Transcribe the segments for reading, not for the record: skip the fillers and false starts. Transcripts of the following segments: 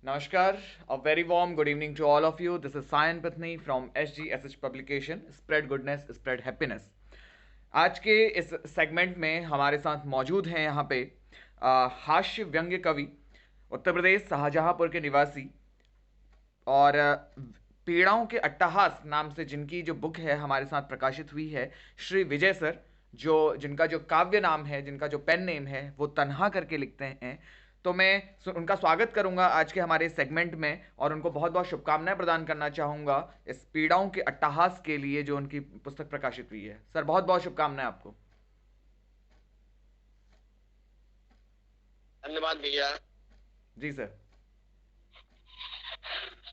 Namaskar, a very warm good evening to all of you. This is Sayan Patni from SGSH Publication, Spread Goodness, Spread Happiness. आज के इस segment में हमारे साथ मौजूद हैं यहाँ पे हास्य व्यंग्य कवि, उत्तर प्रदेश शाहजहांपुर के निवासी और पीड़ाओं के अट्टहास नाम से जिनकी जो बुक है हमारे साथ प्रकाशित हुई है, श्री विजय सर, जो जिनका जो काव्य नाम है, जिनका जो पेन नेम है वो तन्हा करके लिखते हैं। तो मैं उनका स्वागत करूंगा आज के हमारे सेगमेंट में और उनको बहुत बहुत शुभकामनाएं प्रदान करना चाहूंगा इस पीड़ाओं के अट्टहास के लिए जो उनकी पुस्तक प्रकाशित हुई है। सर बहुत बहुत शुभकामनाएं आपको। धन्यवाद भैया। जी सर।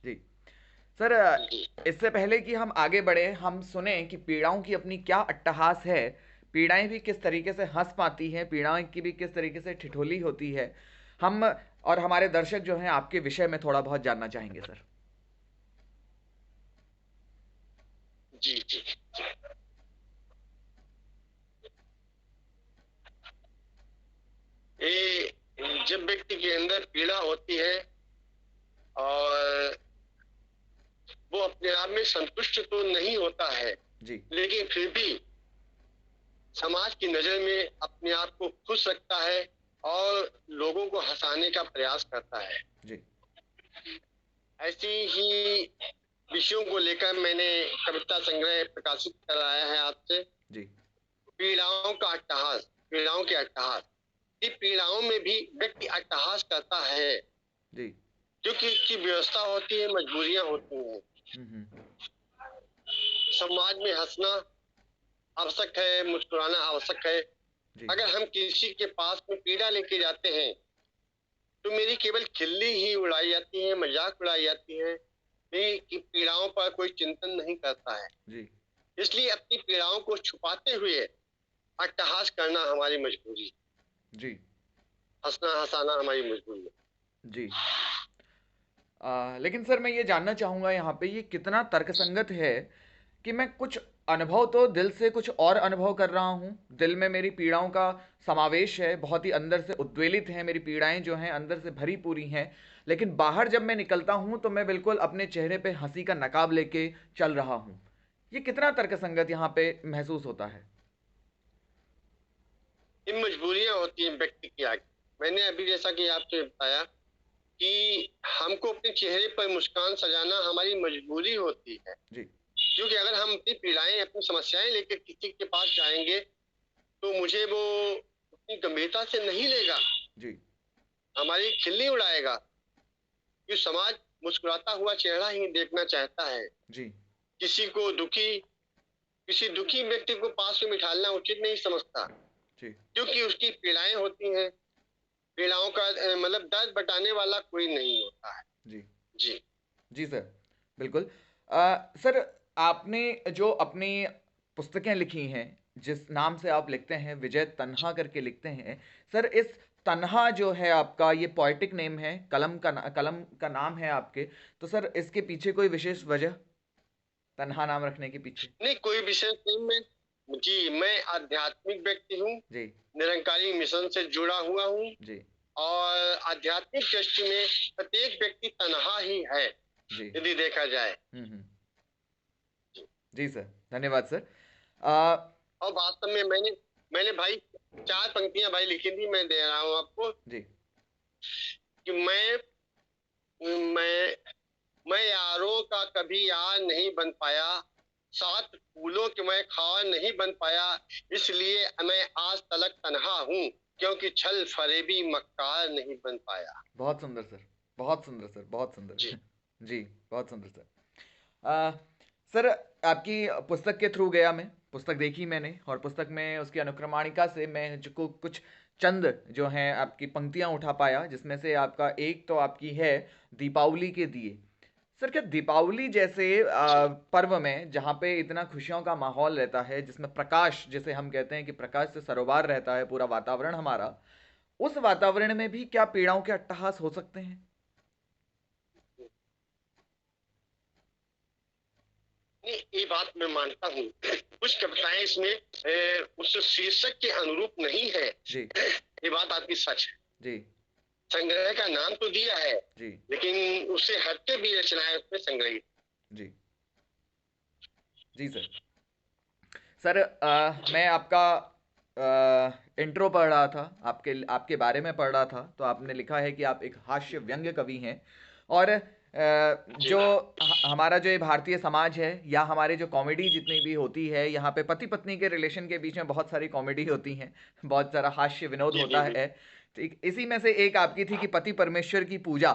जी सर, जी इससे पहले कि हम आगे बढ़े, हम सुने कि पीड़ाओं की अपनी क्या अट्टहास है, पीड़ाएं भी किस तरीके से हंस पाती हैं, पीड़ाएं की भी किस तरीके से ठिठोली होती है, हम और हमारे दर्शक जो हैं आपके विषय में थोड़ा बहुत जानना चाहेंगे सर। जी जी। ये जब व्यक्ति के अंदर पीड़ा होती है और वो अपने आप में संतुष्ट तो नहीं होता है, जी लेकिन फिर भी समाज की नजर में अपने आप को खुश रखता है और लोगों को हंसाने का प्रयास करता है। जी ऐसी ही विषयों को लेकर मैंने कविता संग्रह प्रकाशित कराया है आपसे। जी पीड़ाओं का अट्टहास, पीड़ाओं के अट्टहास। कि पीड़ाओं में भी व्यक्ति अट्टहास करता है जी। क्योंकि इसकी व्यवस्था होती है, मजबूरियां होती हैं। हम्म। समाज में हंसना आवश्यक है, मुस्कुराना आवश्यक है। जी अगर हम किसी के पास में पीड़ा लेके जाते हैं तो मेरी केवल खिल्ली ही उड़ाई जाती है, मजाक उड़ाई जाती है, कि पीड़ाओं पर कोई चिंतन नहीं करता है। जी इसलिए अपनी पीड़ाओं को छुपाते हुए अट्टहास करना हमारी मजबूरी है, जी हंसना हंसाना हमारी मजबूरी है। जी। लेकिन सर मैं ये जानना चाहूँगा यहाँ पे ये कितना तर्कसंगत है कि मैं कुछ अनुभव तो दिल से कुछ और अनुभव कर रहा हूँ, दिल में मेरी पीड़ाओं का समावेश है, बहुत ही अंदर से उद्वेलित हैं, मेरी पीड़ाएं जो हैं अंदर से भरी पूरी हैं, लेकिन बाहर जब मैं निकलता हूँ तो मैं बिल्कुल अपने चेहरे पे हंसी का नकाब लेके चल रहा हूँ। ये कितना तर्कसंगत यहाँ पे महसूस होता है। इन मजबूरियां होती हैं व्यक्ति की आगे। मैंने अभी जैसा कि आपसे बताया कि हमको अपने चेहरे पर मुस्कान सजाना हमारी मजबूरी होती है, जी क्योंकि अगर हम अपनी पीड़ाएं, अपनी समस्याएं लेकर किसी के पास जाएंगे तो मुझे वो उतनी गंभीरता से नहीं लेगा, जी हमारी खिल्ली उड़ाएगा। कि समाज मुस्कुराता हुआ चेहरा ही देखना चाहता है। जी किसी को दुखी, किसी दुखी व्यक्ति को पास में बिठाना उचित नहीं समझता, जी क्योंकि उसकी पीड़ाएं होती हैं। पीड़ाओं का मतलब दर्द बटाने वाला कोई नहीं होता है। जी जी जी सर, बिल्कुल। सर, आपने जो अपनी पुस्तकें लिखी हैं, जिस नाम से आप लिखते हैं विजय तन्हा करके लिखते हैं, सर इस तन्हा जो है आपका ये पोएटिक नेम है, कलम का नाम है आपके, तो सर इसके पीछे कोई विशेष वजह, तन्हा नाम रखने के पीछे। नहीं, कोई विशेष नहीं। मैं आध्यात्मिक व्यक्ति हूँ, जी निरंकारी मिशन से जुड़ा हुआ हूँ जी और आध्यात्मिक दृष्टि में प्रत्येक व्यक्ति तन्हा ही है जी। यदि देखा जाए। हम्म। जी सर, धन्यवाद सर। और वास्तव में मैंने मैंने भाई 4 पंक्तियां भाई लिखी थी, मैं दे रहा हूँ आपको। जी कि मैं मैं यारों का कभी यार नहीं बन पाया, 7 फूलों के मैं खार नहीं बन पाया, इसलिए मैं आज तलक तन्हा हूँ, क्योंकि छल फरेबी मक्कार नहीं बन पाया। बहुत सुंदर सर, बहुत सुंदर सर, बहुत सुंदर। जी जी, बहुत सुंदर सर। आ, सर, आपकी पुस्तक के थ्रू गया मैं, पुस्तक देखी मैंने और पुस्तक में उसकी अनुक्रमणिका से मैं जो कुछ चंद जो हैं आपकी पंक्तियां उठा पाया, जिसमें से आपका एक तो आपकी है दीपावली के दिए। सर, क्या दीपावली जैसे जी। पर्व में जहाँ पे इतना खुशियों का माहौल रहता है, जिसमें प्रकाश, जिसे हम कहते हैं कि प्रकाश से सरोबार रहता है पूरा वातावरण हमारा, उस वातावरण में भी क्या पीड़ाओं के अट्टहास हो सकते हैं। नहीं, ये बात मैं मानता हूँ। कुछ कविताएं इसमें उस शीर्षक के अनुरूप नहीं है। जी ये बात आपकी सच है। जी संग्रह का नाम तो दिया है, जी लेकिन उससे हटके भी रचनाएं उसमें संग्रहित। जी जी सर। सर मैं आपका इंट्रो पढ़ रहा था, आपके आपके बारे में पढ़ रहा था, तो आपने लिखा है कि आप एक हास्य व्यंग्य कवि हैं। और जी जो हमारा जो ये भारतीय समाज है, या हमारे जो कॉमेडी जितनी भी होती है यहाँ पे, पति पत्नी के रिलेशन के बीच में बहुत सारी कॉमेडी होती हैं, बहुत सारा हास्य विनोद जी होता जी जी है। ठीक इसी में से एक आपकी थी कि पति परमेश्वर की पूजा।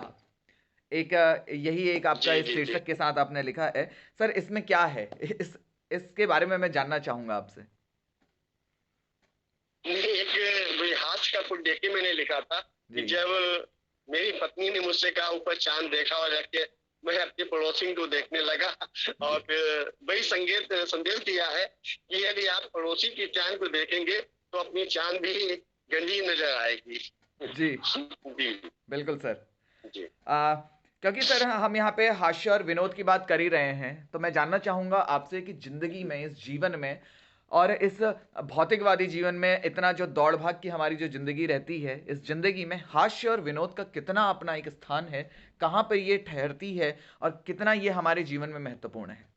एक यही एक आपका जी इस जी जी। शीर्षक के साथ आपने लिखा है। सर इसमें क्या है, इसके बारे में मैं जानना चाहूंगा आपसे। नहीं, एक हास्य का कुछ देख के मैंने लिखा था कि जी जब मेरी पत्नी ने मुझसे कहा ऊपर चांद देखा, और जाके मैं अपने पड़ोसी को देखने लगा, और जी फिर वही संकेत संदेश दिया है कि यदि आप पड़ोसी की चांद को देखेंगे तो अपनी चांद भी गंदी नजर आएगी। जी जी बिल्कुल सर। जी। क्योंकि सर हम यहाँ पे हास्य और विनोद की बात कर ही रहे हैं, तो मैं जानना चाहूंगा आपसे कि जिंदगी में, इस जीवन में और इस भौतिकवादी जीवन में, इतना जो दौड़ भाग की हमारी जो जिंदगी रहती है, इस जिंदगी में हास्य और विनोद का कितना अपना एक स्थान है, कहाँ पर ये ठहरती है, और कितना ये हमारे जीवन में महत्वपूर्ण है।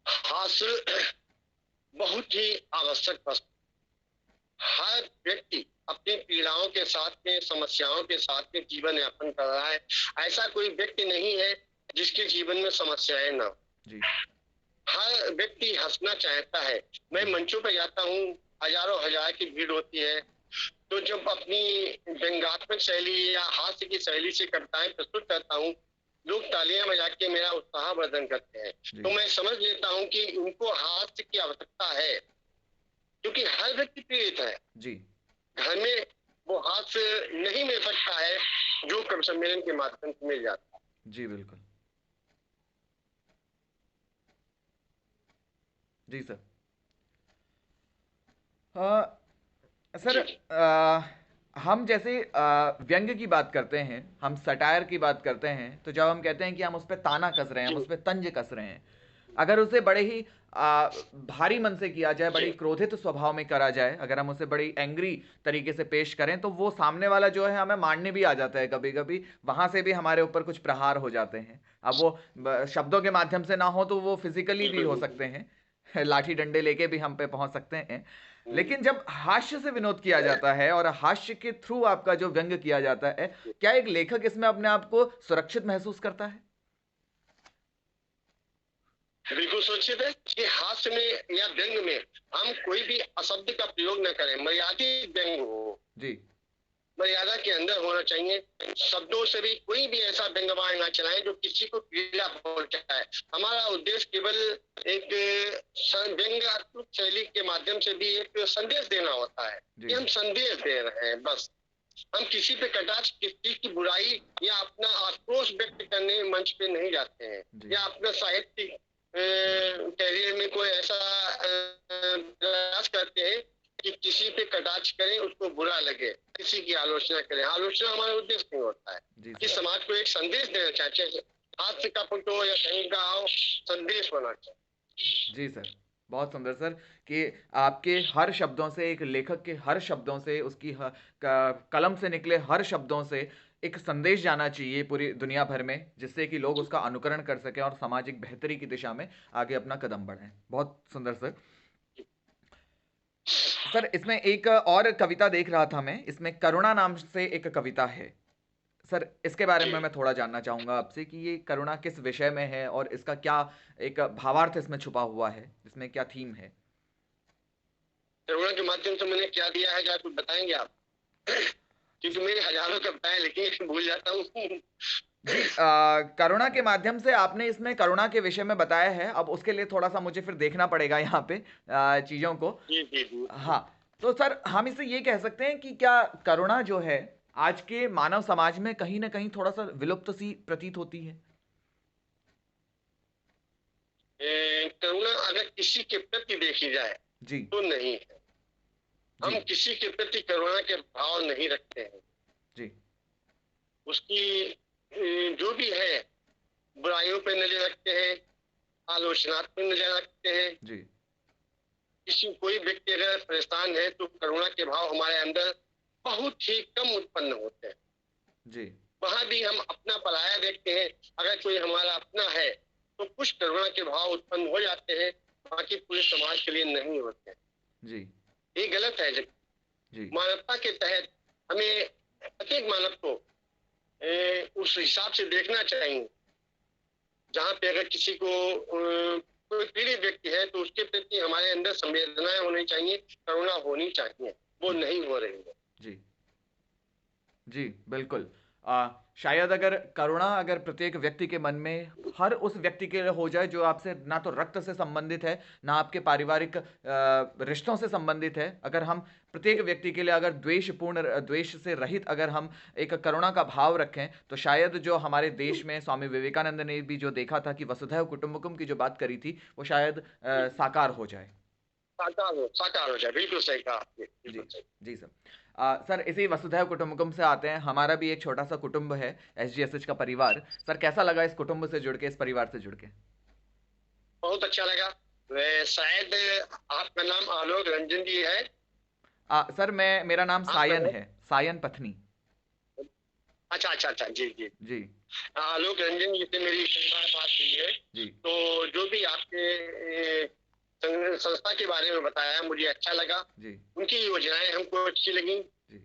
हास्य बहुत ही आवश्यक वस्तु। हर व्यक्ति अपनी पीड़ाओं के साथ में, समस्याओं के साथ में जीवन यापन कर रहा है। ऐसा कोई व्यक्ति नहीं है जिसके जीवन में समस्याएं ना हो। जी हर व्यक्ति हंसना चाहता है। मैं जी मंचों पर जाता हूँ, हजारों हजार की भीड़ होती है, तो जब अपनी व्यंग्यात्मक शैली या हास्य की शैली से कविताएं प्रस्तुत करता हूँ, लोग तालियां बजा के मेरा उत्साह वर्धन करते हैं। जी तो मैं समझ लेता हूँ कि उनको हास्य की आवश्यकता है, क्योंकि हर व्यक्ति पीड़ित है। जी घर में वो हाथ नहीं मिल सकता है जो कवि सम्मेलन के माध्यम से मिल जाता है। जी बिल्कुल। जी सर। सर जी जी हम जैसे व्यंग्य की बात करते हैं, हम सटायर की बात करते हैं, तो जब हम कहते हैं कि हम उस पर ताना कस रहे हैं, हम जी उस पर तंज कस रहे हैं, अगर उसे बड़े ही भारी मन से किया जाए, जी बड़ी क्रोधित स्वभाव में करा जाए, अगर हम उसे बड़ी एंग्री तरीके से पेश करें, तो वो सामने वाला जो है हमें मारने भी आ जाता है कभी कभी, वहां से भी हमारे ऊपर कुछ प्रहार हो जाते हैं। अब वो शब्दों के माध्यम से ना हो तो वो फिजिकली भी बिल्कुल हो बिल्कुल। सकते हैं, लाठी डंडे लेके भी हम पे पहुंच सकते हैं। हम्म, लेकिन जब हास्य से विनोद किया जाता है और हास्य के थ्रू आपका जो व्यंग्य किया जाता है, क्या एक लेखक इसमें अपने आप को सुरक्षित महसूस करता है? बिल्कुल सुरक्षित है कि हास्य में या व्यंग में हम कोई भी अशब्द का प्रयोग न करें। मर्यादित व्यंग हो, जी मर्यादा के अंदर होना चाहिए। शब्दों से भी कोई भी ऐसा व्यंग्यवाद ना चलाएं जो किसी को पीड़ा पहुंचाए। हमारा उद्देश्य केवल एक व्यंग्यात्मक शैली के माध्यम से भी एक संदेश देना होता है जी कि हम संदेश दे रहे हैं, बस। हम किसी पे कटाक्ष, किसी की बुराई या अपना आक्रोश व्यक्त करने मंच पे नहीं जाते हैं, जी या अपना साहित्यिक कैरियर में कोई ऐसा प्रयास करते हैं कि किसी पे कटाक्ष करें, उसको बुरा लगे, किसी की आलोचना करें। आलोचना हमारा उद्देश्य नहीं होता है जी कि सर। समाज को एक संदेश देना चाहते हैं। हास्य का पुट हो या ढंग का हो, संदेश होना चाहिए। जी सर, बहुत सुंदर सर, कि आपके हर शब्दों से, एक लेखक के हर शब्दों से, उसकी कलम से निकले हर शब्दों से एक संदेश जाना चाहिए पूरी दुनिया भर में, जिससे कि लोग उसका अनुकरण कर सकें और सामाजिक बेहतरी की दिशा में आगे अपना कदम बढ़ाएं। बहुत सुंदर सर। सर इसमें एक और कविता देख रहा था मैं, इसमें करुणा नाम से एक कविता है। सर इसके बारे जी, में मैं थोड़ा जानना चाहूंगा आपसे कि ये करुणा किस विषय में है और इसका क्या एक भावार्थ इसमें छुपा हुआ है, इसमें क्या थीम है? करुणा के माध्यम से मैंने क्या दिया है, क्या कुछ बताएंगे आप? क्योंकि मेरे हजारों कविताएं लिखी भूल जाता हूँ। जी करुणा के माध्यम से आपने इसमें करुणा के विषय में बताया है, अब उसके लिए थोड़ा सा मुझे फिर देखना पड़ेगा यहाँ पे चीजों को। जी जी जी। हाँ, तो सर हम इसे ये कह सकते हैं कि क्या करुणा जो है आज के मानव समाज में कहीं ना कहीं थोड़ा सा विलुप्त सी प्रतीत होती है? करुणा अगर किसी के प्रति देखी जाए जी तो नहीं है। जी हम किसी के प्रति करुणा के भाव नहीं रखते हैं। जी उसकी जो भी है, बुराइयों पे नजर रखते हैं, आलोचनात्मक नजर रखते हैं। जी किसी कोई व्यक्ति अगर परेशान है तो करुणा के भाव हमारे अंदर बहुत ही कम उत्पन्न होते हैं। जी वहां भी हम अपना पराया देखते हैं। अगर कोई हमारा अपना है तो कुछ करुणा के भाव उत्पन्न हो जाते हैं, बाकी पूरे समाज के लिए नहीं होते हैं। जी ये गलत है। जी मानवता के तहत हमें प्रत्येक मानव को उस हिसाब से देखना चाहिए। जहाँ पे अगर किसी को कोई पीड़ित व्यक्ति है तो उसके प्रति हमारे अंदर संवेदनाएं होनी चाहिए, करुणा होनी चाहिए। वो नहीं हो रही है। जी जी बिल्कुल। शायद अगर करुणा अगर प्रत्येक व्यक्ति के मन में हर उस व्यक्ति के लिए हो जाए जो आपसे ना तो रक्त से संबंधित है, ना आपके पारिवारिक रिश्तों से संबंधित है, अगर हम प्रत्येक व्यक्ति के लिए अगर द्वेषपूर्ण द्वेष से रहित अगर हम एक करुणा का भाव रखें, तो शायद जो हमारे देश में स्वामी विवेकानंद ने भी जो देखा था कि वसुधैव कुटुंबकम की जो बात करी थी, वो शायद साकार हो जाए। साकार हो जाए। बिल्कुल सही कहा आपने, जी बिल्कुल सही। जी सर। सर इसी वसुधैव कुटुंबकम से आते हैं, हमारा भी एक छोटा सा कुटुंब है, एसजीएसएच का परिवार। सर कैसा लगा इस कुटुंब से जुड़ के, इस परिवार से जुड़ के? बहुत अच्छा लगा। शायद आपका नाम आलोक रंजन जी है। सर मेरा नाम आपका सायन नाम? है, सायन पत्नी। अच्छा अच्छा अच्छा, जी जी। जी आलोक रंजन जी से मेरी कई बार बात हुई है। जी तो जो भी आपके संस्था के बारे में बताया मुझे अच्छा लगा। जी उनकी योजनाएं हमको अच्छी लगी, जी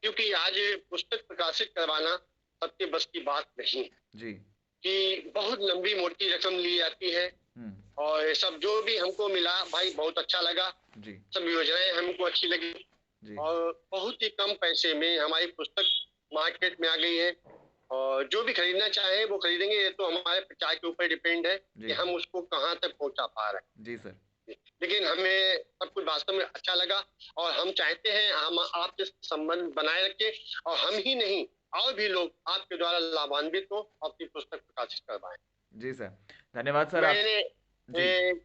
क्योंकि आज पुस्तक प्रकाशित करवाना सबके बस की बात नहीं है। जी कि बहुत लंबी मोटी रकम ली जाती है, हम्म, और सब जो भी हमको मिला भाई बहुत अच्छा लगा। जी सब योजनाएं हमको अच्छी लगी, जी और बहुत ही कम पैसे में हमारी पुस्तक मार्केट में आ गई है। और जो भी खरीदना चाहे वो खरीदेंगे। ये तो हमारे प्रचार के ऊपर डिपेंड है कि जी हम उसको कहाँ तक पहुंचा पा रहे हैं। जी सर। लेकिन हमें सब कुछ वास्तव में अच्छा लगा, और हम चाहते हैं हम आपसे संबंध बनाए रखें, और हम ही नहीं और भी लोग आपके द्वारा लाभान्वित हो, अपनी पुस्तक प्रकाशित करवाएं। जी सर, धन्यवाद सर आप। मैंने जी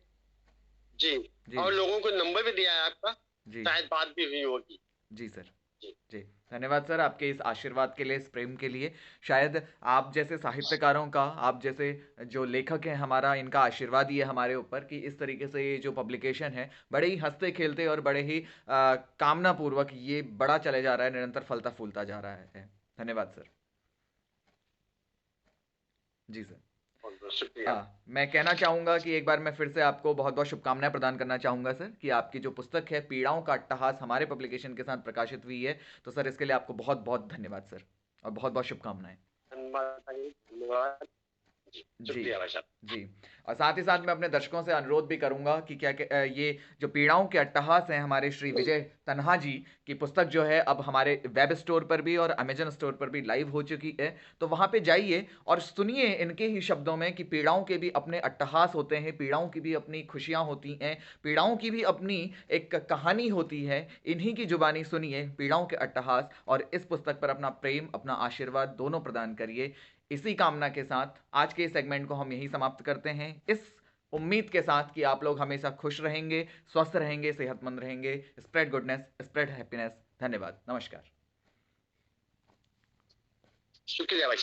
जी, जी और लोगों को नंबर भी दिया है आपका, जी शायद बात भी हुई होगी। जी सर। जी जी धन्यवाद सर आपके इस आशीर्वाद के लिए, इस प्रेम के लिए। शायद आप जैसे साहित्यकारों का, आप जैसे जो लेखक हैं हमारा, इनका आशीर्वाद ही है हमारे ऊपर कि इस तरीके से ये जो पब्लिकेशन है बड़े ही हंसते खेलते और बड़े ही कामना पूर्वक ये बड़ा चले जा रहा है, निरंतर फलता फूलता जा रहा है। धन्यवाद सर। जी सर। बहुत बहुत शुक्रिया। मैं कहना चाहूँगा कि एक बार मैं फिर से आपको बहुत बहुत शुभकामनाएं प्रदान करना चाहूँगा सर, कि आपकी जो पुस्तक है पीड़ाओं का अट्टहास हमारे पब्लिकेशन के साथ प्रकाशित हुई है। तो सर इसके लिए आपको बहुत बहुत धन्यवाद सर, और बहुत बहुत शुभकामनाएं। धन्यवाद। जी, जी शुक्रिया भाई साहब। जी। और साथ ही साथ मैं अपने दर्शकों से अनुरोध भी करूंगा कि ये जो पीड़ाओं के अट्टहास हैं हमारे श्री विजय तन्हा जी की पुस्तक जो है अब हमारे वेब स्टोर पर भी और अमेजन स्टोर पर भी लाइव हो चुकी है। तो वहां पे जाइए और सुनिए इनके ही शब्दों में कि पीड़ाओं के भी अपने अट्टहास होते हैं, पीड़ाओं की भी अपनी खुशियां होती हैं, पीड़ाओं की भी अपनी एक कहानी होती है। इन्हीं की जुबानी सुनिए पीड़ाओं के अट्टहास, और इस पुस्तक पर अपना प्रेम, अपना आशीर्वाद दोनों प्रदान करिए। इसी कामना के साथ आज के सेगमेंट को हम यही समाप्त करते हैं, इस उम्मीद के साथ कि आप लोग हमेशा खुश रहेंगे, स्वस्थ रहेंगे, सेहतमंद रहेंगे। Spread goodness, spread happiness. धन्यवाद, नमस्कार। शुक्रिया भाई।